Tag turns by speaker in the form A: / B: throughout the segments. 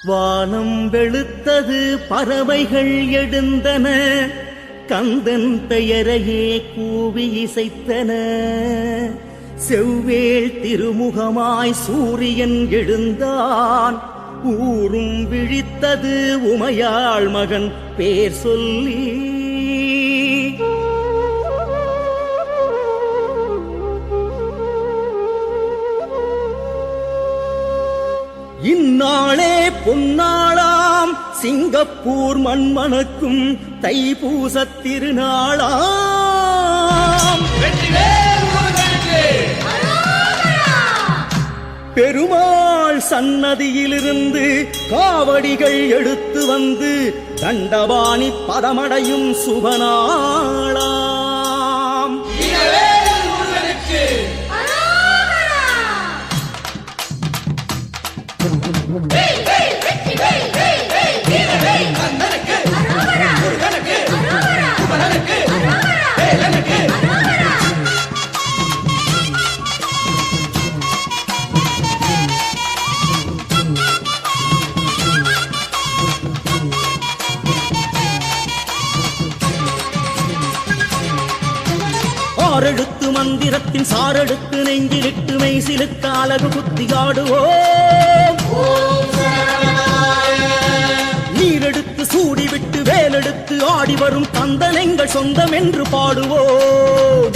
A: வானம் வெளுத்தது, பறவைகள் எழுந்தன, கந்தன் பெயரையே கூவி இசைத்தன. செவ்வேள் திருமுகமாய் சூரியன் எழுந்தான், ஊரும் விழித்தது உமையாள் மகன் பேர் சொல்லி. இந்நாளே பொன்னாளாம், சிங்கப்பூர் மண்மணக்கும் தைப்பூசத் திருநாளாம். பெருமாள் சன்னதியிலிருந்து காவடிகள் எடுத்து வந்து தண்டபாணி பதமடையும் சுபநாளாம். ஆறெழுத்து மந்திரத்தின் சாரெடுத்து நெஞ்சிலிட்டு மெய்சிலுக்கு அழகு குத்தியாடுவோம். நீரெடுத்து சூடிவிட்டு வேலெடுத்து ஆடி வரும் கந்தன் எங்கள் சொந்தம் என்று பாடுவோம்.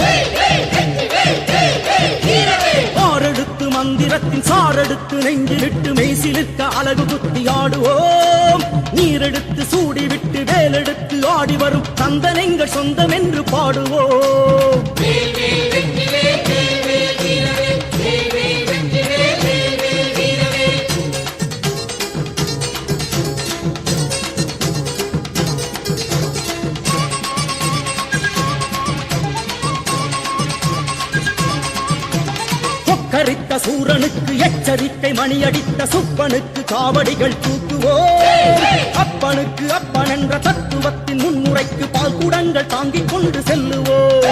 A: ஆறெழுத்து மந்திரத்தின் சாரெடுத்து நெஞ்சிலிட்டு மெய்சிலுக்க அழகு குத்தியாடுவோம். நீரெடுத்து சூடிவிட்டு வேலெடுத்து ஆடி வரும் கந்தன் எங்கள் சொந்தம் என்று பாடுவோம். கரித்த சூரனுக்கு எச்சரிக்கை மணியடித்த சுப்பனுக்கு காவடிகள் தூக்குவோம். அப்பனுக்கு அப்பன் என்ற தத்துவத்தின் முன்முறைக்கு பால் குடங்கள் தாங்கிக் கொண்டு செல்லுவோம்.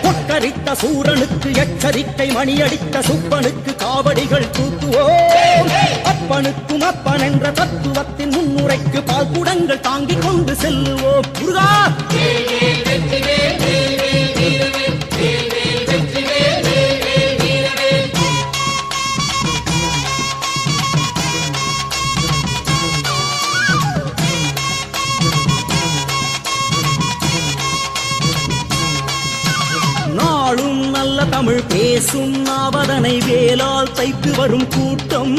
A: கொக்கரித்த சூரனுக்கு எச்சரிக்கை மணியடித்த சுப்பனுக்கு காவடிகள் தூக்குவோம். அப்பனுக்கும் அப்பன் என்ற தத்துவத்தின் முன்முறைக்கு பால் குடங்கள் தாங்கிக் கொண்டு செல்லுவோம். முருகா நல்ல தமிழ் பேசும் நாவதனை வேலால் தைத்து வரும் கூட்டம்.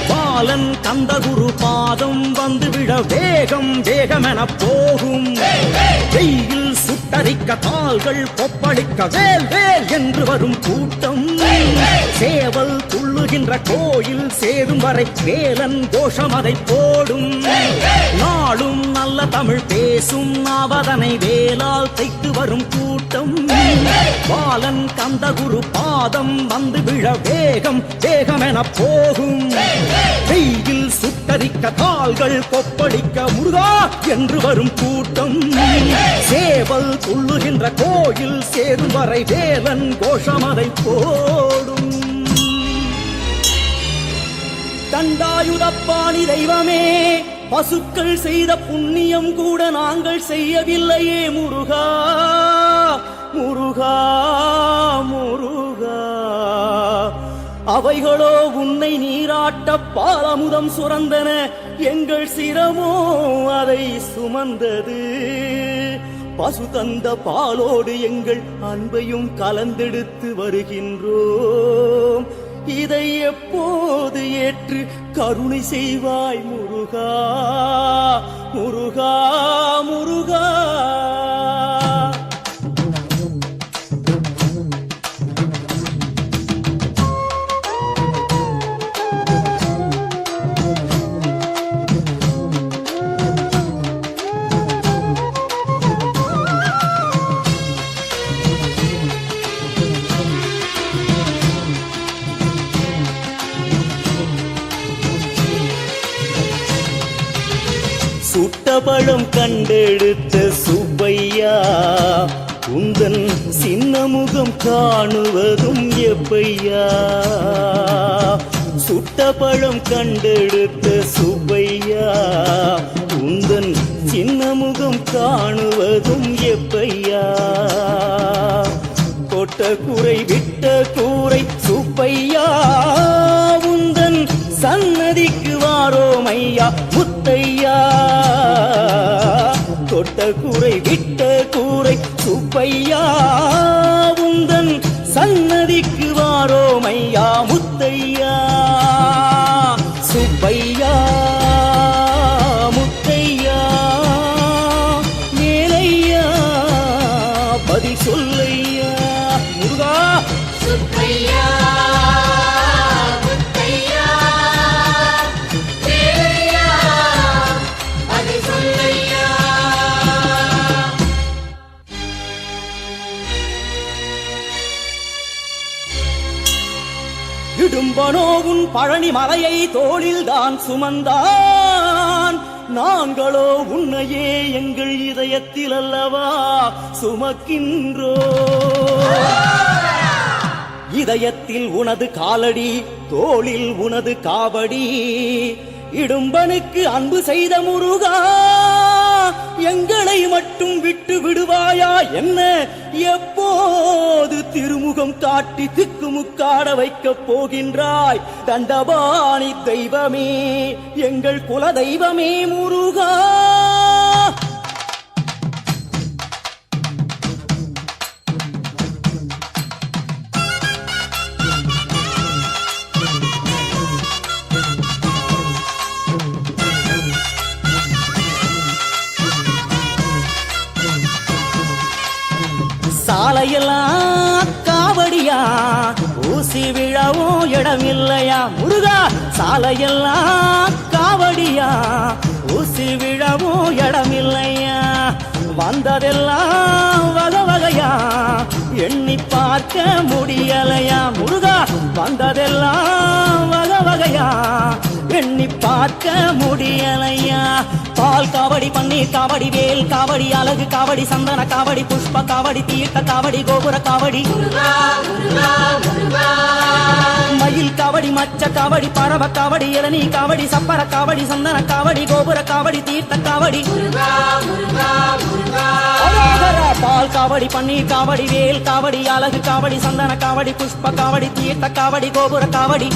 A: பாலன் கந்தகுரு பாதம் வந்து விழ வேகம் வேகமென போகும். வெயில் சுட்டரிக்க கால்கள் கொப்பளிக்க வேல் வேல் என்று வரும் கூட்டம். சேவல் துள்ளுகின்ற கோயில் சேரும் வரை வேலன் கோஷம் அதை போடும். நாளும் நல்ல தமிழ் பேசும் நாவதனை வேலால் தைத்து வரும் கூட்டம். பாலன் கந்தகுரு பாதம் வந்து விழ வேகம் வேகமென போகும். வெயில் சுட்டரிக்க கால்கள் கொப்பளிக்க முருகா என்று வரும் கூட்டம். சேவல் துள்ளுகின்ற கோயில் சேரும் வரை வேலன் கோஷம் அதை போடும். தண்டாயுதப்பாணி தெய்வமே, பசுக்கள் செய்த புண்ணியம் கூட நாங்கள் செய்யவில்லையே முருகா முருகா முருகா. அவைகளோ உன்னை நீராட்ட பாலமுதம் சுரந்தன, எங்கள் சிரமோ அதை சுமந்தது. பசு தந்த பாலோடு எங்கள் அன்பையும் கலந்தெடுத்து வருகின்றோம். இதை எப்போது ஏற்று கருணை செய்வாய் முருகா முருகா முருகா. சுட்டபழம் கண்டெடுத்த சுப்பையா, உந்தன் சின்ன முகம் காணுவதும் எப்பையா. சுட்ட பழம் கண்டெடுத்த சுப்பையா உந்தன் சின்ன முகம் காணுவதும் எப்பையா கொட்ட கூரை விட்ட கூரை சுப்பையா உந்தன் சன்னதிக்கு வாரோம் ஐயா முத்தையா கொட்ட கூரை விட்ட கூரை சுப்பையா உந்தன் சன்னதிக்கு வாரோம் ஐயா முத்தையா சுப்பையா முத்தையா மேலையா பதில் சொல்லையா முருகா
B: சுப்பையா முத்தையா மேலையா பதில் சொல்லையா
A: இடும்பனோ உன் பழனி மலையை தோளில் தான் சுமந்தான் நாங்களோ உன்னையே எங்கள் இதயத்தில் அல்லவா சுமக்கின்றோ இதயத்தில் உனது காலடி தோளில் உனது காவடி இடும்பனுக்கு அன்பு செய்த முருகா எங்களை மட்டும் விட்டு விடுவாயா என்ன எப்போது திருமுகம் காட்டி திக்குமுக்காட வைக்கப் போகின்றாய் தண்டபாணி தெய்வமே எங்கள் குல தெய்வமே முருகா சாலையெல்லாம் காவடியா ஊசி விழவும் இடம் இல்லையா முருகா சாலையெல்லாம் காவடியா ஊசி விழவும் இடம் இல்லையா வந்ததெல்லாம் வகை வகையா எண்ணி பார்க்க முடியலையா முருகா வந்ததெல்லாம் வகை வகையா எண்ணி பார்க்க முடியலையா பால் காவடி பன்னீர் காவடி வேல் காவடி அழகு காவடி சந்தன காவடி புஷ்ப காவடி தீர்த்த காவடி கோபுர காவடி மயில் காவடி மச்ச காவடி பரவ காவடி இளநீ காவடி சப்பர காவடி சந்தன காவடி கோபுர காவடி தீர்த்த காவடி பால் காவடி பன்னீர் காவடி வேல் காவடி அழகு காவடி சந்தன காவடி புஷ்ப காவடி தீர்த்த காவடி கோபுர காவடி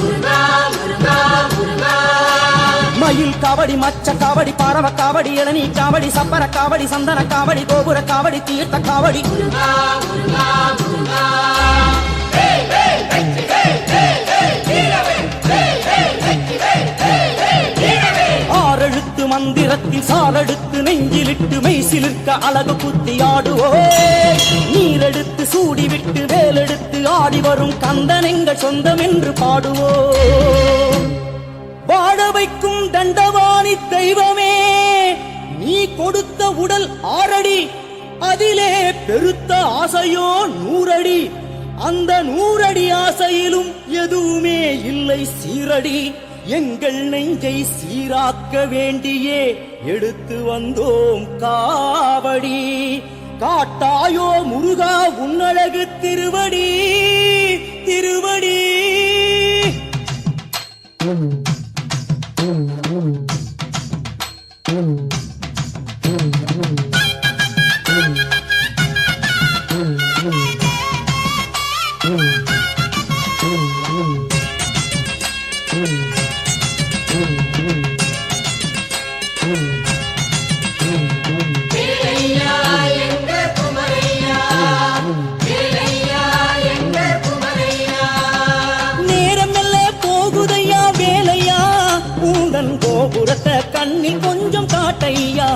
A: மயில் காவடி மச்ச காவடி பரவ காவடி இளநீ காவடி சப்பர காவடி சந்தன காவடி கோபுர காவடி தீர்த்த காவடி ஆறெழுத்து மந்திரத்தில் சாரெடுத்து நெஞ்சிலிட்டு மெய்சிலிருக்க அழகு குத்தி ஆடுவோ நீரெடுத்து சூடிவிட்டு வேலெடுத்து ஆடி வரும் கந்தன் எங்கள் சொந்தம் என்று பாடுவோ வாழ வைக்கும் தண்டவாணி தெய்வமே நீ கொடுத்த உடல் 6 அடி அதிலே பெருத்த ஆசையோ 100 அடி அந்த 100 அடி ஆசையிலும் எதுவுமே இல்லை சீரடி எங்கள் நெஞ்சை சீராக்க வேண்டியே எடுத்து வந்தோம் காவடி காட்டாயோ முருகா உன்னழகு திருவடி திருவடி கோபுரத்தை கண்ணில் கொஞ்சம் காட்டையா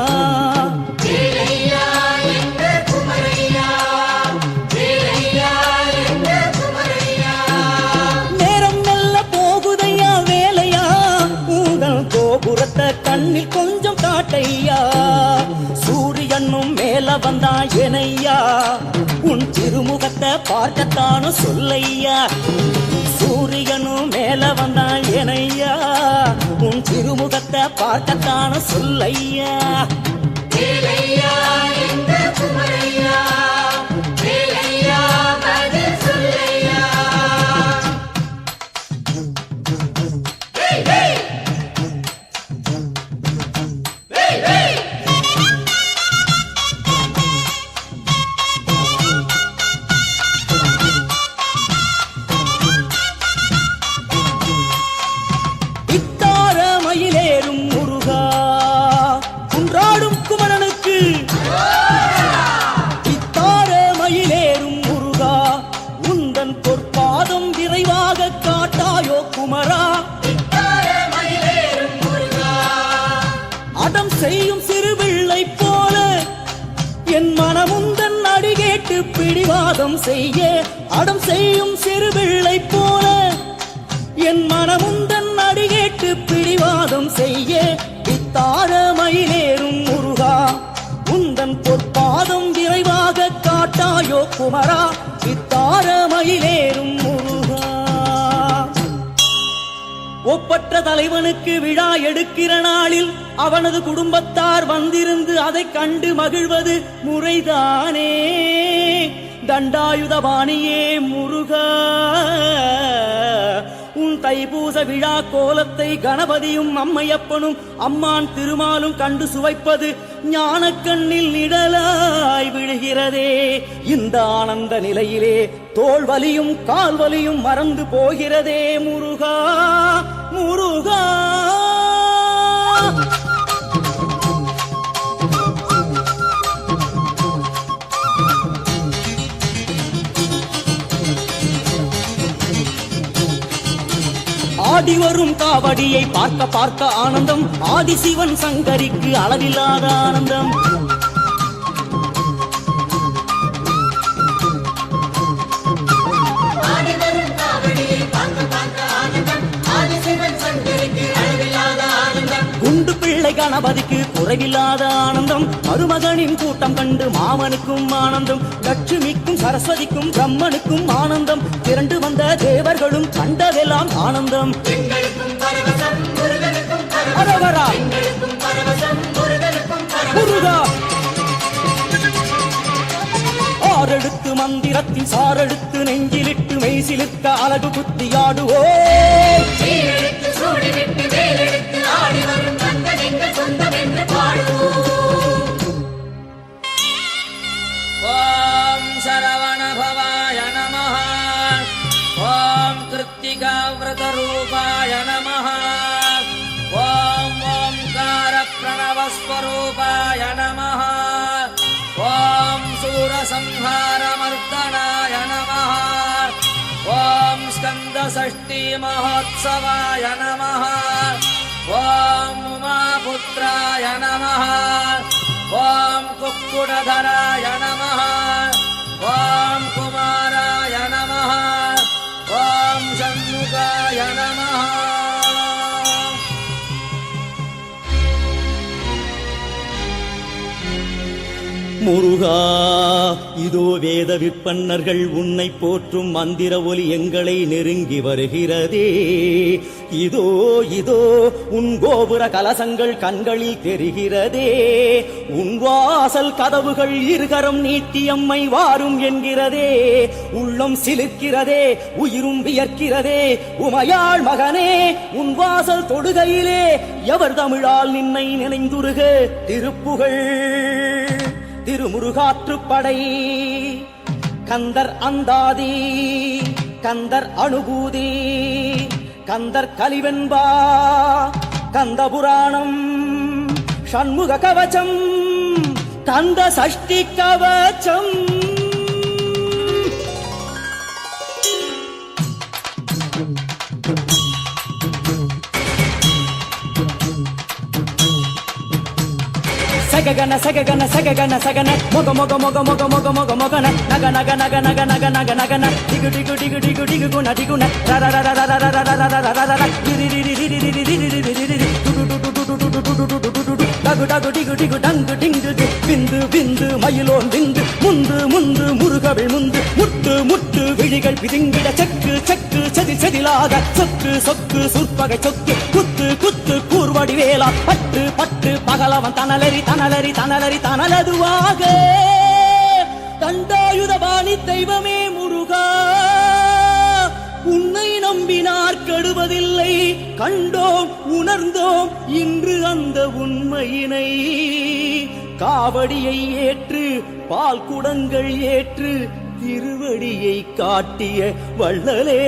A: நேரம் மெல்ல போகுதையா வேலையா உங்கள் கோபுரத்தை கண்ணில் கொஞ்சம் காட்டையா சூரியனும் மேல வந்தா எனையா உன் திருமுகத்தை பார்க்கத்தானும் சொல்லையா சூரியனும் மேல வந்தா எனையா உன் திருமுகத்தை பார்க்கத்தான சொல்லையா பிடிவாதம் செய்ய அடம் செய்யும் சிறுபிள்ளை போல என் மனமுந்தன் அடி கேட்டு பிடிவாதம் செய்ய வித்தார மயிலேறும் முருகா உந்தன் பொற்பாதம் விரைவாக காட்டாயோ குமரா வித்தார மயிலேறும் முருகா. ஒப்பற்ற தலைவனுக்கு விழா எடுக்கிற நாளில் அவனது குடும்பத்தார் வந்திருந்து அதைக் கண்டு மகிழ்வது முறைதானே. தண்டாயுதபாணியே முருகா உன் தைப்பூச விழா கோலத்தை கணபதியும் அம்மையப்பனும் அம்மான் திருமாலும் கண்டு சுவைப்பது ஞானக்கண்ணில் நிழலாய் விழுகிறதே. இந்த ஆனந்த நிலையிலே தோள் வலியும் கால் வலியும் மறந்து போகிறதே முருகா முருகா. ஆடி வரும் காவடியை பார்க்க பார்க்க ஆனந்தம் ஆதிசிவன் சங்கரிக்கு அளவில்லாத ஆனந்தம். குண்டு பிள்ளை கணபதிக்கு குறைவில்லாத ஆனந்தம். மருமகனின் கூட்டம் கண்டு மாமனுக்கும் ஆனந்தம். லட்சுமிக்கும் சரஸ்வதிக்கும் பிரம்மனுக்கும் ஆனந்தம். திரண்டு வந்த தேவர்களும் கண்டதெல்லாம் ஆனந்தம். அரவரா முருகா. ஆறெடுத்து மந்திரத்தின் சாரெடுத்து நெஞ்சிலிட்டு மெய்சிலிருக்க அழகு குத்தியாடுவோ.
C: ஓம் சரவண பவாய நமஹ. ஓம் கிருத்திகா விரத ரூபாய நமஹ. ஓம் ஓம்கார பிரணவஸ்வரூபாய நமஹ. ஓம் சூரசம்ஹார மர்தனாய நமஹ. ஓம் ஸ்கந்த சஷ்டி மஹோத்சவாய நமஹ. ஓம் உமாபுத்ராய நமஹ. ஓம் குக்குடதராய நமஹ. ஓம் குமாராய நமஹ. ஓம் சண்முகாய நமஹ.
A: முருகா இதோ வேத விற்பன்னர்கள் உன்னை போற்றும் மந்திர ஒலி எங்களை நெருங்கி வருகிறதே. இதோ இதோ உன் கோபுர கலசங்கள் கண்களில் தெரிகிறதே. உன் வாசல் கதவுகள் இருகரம் நீட்டியம்மை வாரும் என்கிறதே. உள்ளம் சிலிர்க்கிறதே உயிரும் வியர்க்கிறதே. உமையாள் மகனே உன் வாசல் தொடுகையிலே எவர் தமிழால் நின்னை நினைந்துருக. திருப்புகழ் திருமுருகாற்றுப்படை கந்தர் அந்தாதி கந்தர் அனுபூதி கந்தர் கலிவென்பா கந்த புராணம் ஷண்முக கவச்சம் கந்த சஷ்டி கவச்சம். சககன சககன சககன சகன மொக மொக மொக மொக மொக மொக மொகன நக நக நக நக நக நக நகன டிகு டிகு டிகு டிகு டிகு குண டிகுன ர ர ர ர ர ர ர ர ர ர ர ரி ரி ரி ரி ரி ரி ரி ரி ரி ரி ரி டு டு டு டு டு டு டு டு டு டு டு டு டகு டகு டிகு டிகு டங்கு டிங்கு பிந்து பிந்து மயிலோன் விந்து முந்து முந்து முருகவிழ் முந்து முட்டு முட்டு விழிகள் பிதுங்கிட செக்கு செக்கு செதி செதிலாக சொக்கு சொக்கு சுற்பகை சொக்கு குத்து குத்து கூர்வடி வேலா பட்டு பட்டு பகலவன் தனலரி தனலரி தனலரி தனலதுவாக. தண்டாயுதபாணி தெய்வமே முருகா உன்னை நம்பினார் கெடுவதில்லை. கண்டோம் உணர்ந்தோம் இன்று அந்த உண்மையினை. காவடியை ஏற்று பால் குடங்கள் ஏற்று திருவடியை காட்டிய வள்ளலே.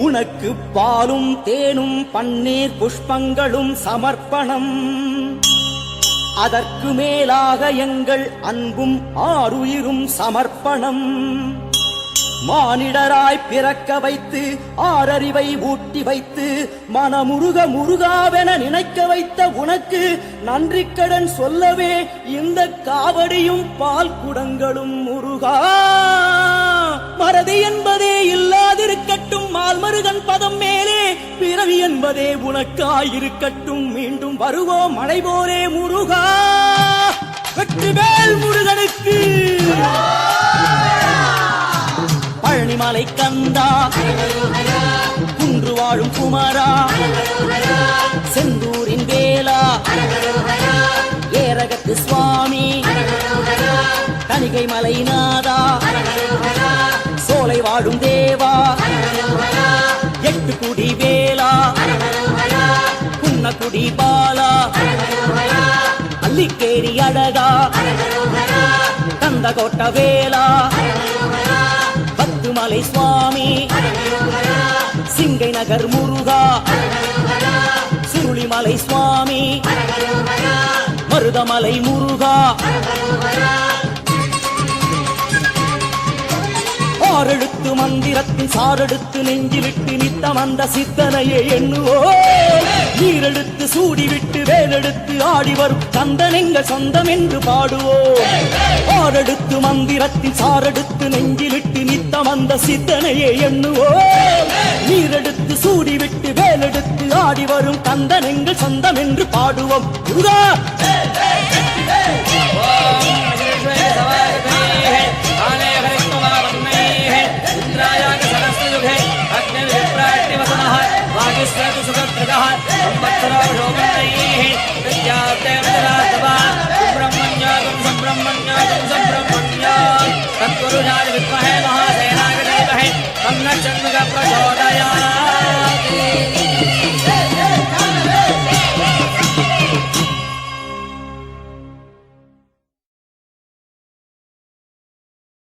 A: உனக்கு பாலும் தேனும் பன்னீர் புஷ்பங்களும் சமர்ப்பணம். அதற்கு மேலாக எங்கள் அன்பும் ஆருயிரும் சமர்ப்பணம். மானிடராய் பிறக்க வைத்து ஆறறிவை ஊட்டி வைத்து மனமுருக முருகாவென நினைக்க வைத்த உனக்கு நன்றிக்கடன் சொல்லவே இந்த காவடியும் பால் குடங்களும் முருகா. மறதி என்பதே இல்லாதிருக்கட்டும் மால்மருகன் பதம் மேலே, பிறவி என்பதே உனக்காயிருக்கட்டும் மீண்டும் வருவோம் மழை போலே முருகா. வெற்றிவேல் முருகனுக்கு. பழனிமலை கந்தா, குன்று வாழும் குமரா, செந்தூரின் வேலா, ஏரகத்து சுவாமி, தணிகை மலை நாதா, சோலை வாழும் தேவா, எட்டு குடி வேலா, குன்னக்குடி பாலா, அல்லிக்கேரி அழகா, கந்தகோட்ட வேலா, பத்துமலை சுவாமி, சிங்கை நகர் முருகா, சுருளிமலை சுவாமி, மருதமலை முருகா. ஆறெழுத்து மந்திரத்தின் சாரெடுத்து நெஞ்சிலிட்டு நித்தம் அந்த சித்தனையை எண்ணுவோ. நீரெடுத்து சூடிவிட்டு வேலெடுத்து ஆடி வரும் கந்தன் எங்கள் சொந்தம் என்று பாடுவோ. ஆறெடுத்து மந்திரத்தின் சாரெடுத்து நெஞ்சிலிட்டு நித்தம் அந்த சித்தனையை எண்ணுவோ. நீரெடுத்து சூடிவிட்டு வேலெடுத்து ஆடி வரும் கந்தன் எங்கள் சொந்தம் என்று பாடுவோம். முருகா.
C: तत्पुरुषाय विद्महे महासेनाय धीमहि तन्नः प्रचोदयात्.